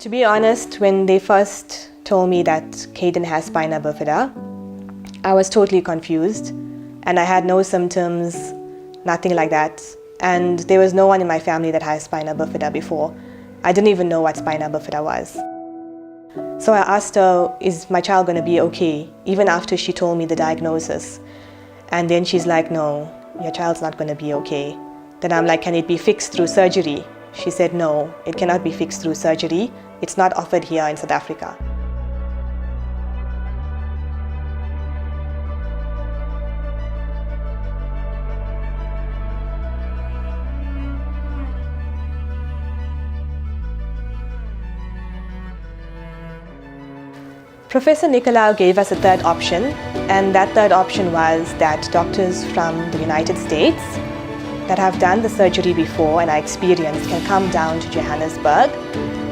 To be honest, when they first told me that Cayden has spina bifida, I was totally confused and I had no symptoms, nothing like that. And there was no one in my family that has spina bifida before. I didn't even know what spina bifida was. So I asked her, is my child going to be okay, even after she told me the diagnosis? And then she's like, no, your child's not going to be okay. Then I'm like, can it be fixed through surgery? She said, no, it cannot be fixed through surgery. It's not offered here in South Africa. Professor Nicolau gave us a third option, and that third option was that doctors from the United States that have done the surgery before and are experienced can come down to Johannesburg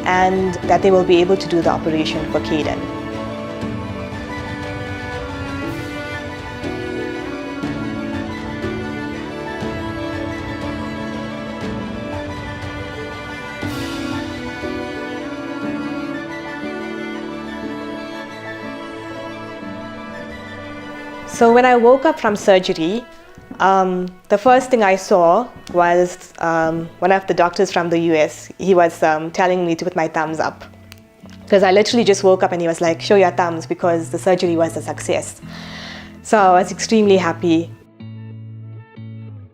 and that they will be able to do the operation for Cayden. So when I woke up from surgery, the first thing I saw was one of the doctors from the US. He was telling me to put my thumbs up, because I literally just woke up and he was like, show your thumbs, because the surgery was a success. So I was extremely happy.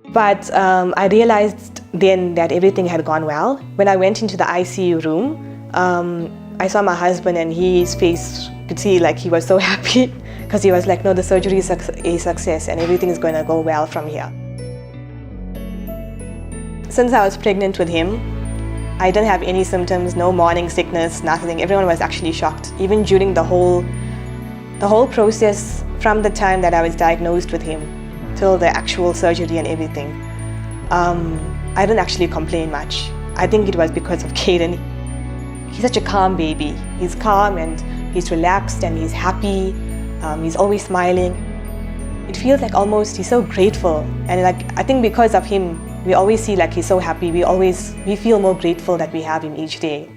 But I realized then that everything had gone well. When I went into the ICU room, I saw my husband and his face, you could see like he was so happy, because he was like, no, the surgery is a success and everything is going to go well from here. Since I was pregnant with him, I didn't have any symptoms, no morning sickness, nothing. Everyone was actually shocked. Even during the whole process, from the time that I was diagnosed with him till the actual surgery and everything, I didn't actually complain much. I think it was because of Cayden. He's such a calm baby. He's calm and he's relaxed and he's happy. He's always smiling. It feels like almost he's so grateful, and like I think because of him, we always see like he's so happy. We feel more grateful that we have him each day.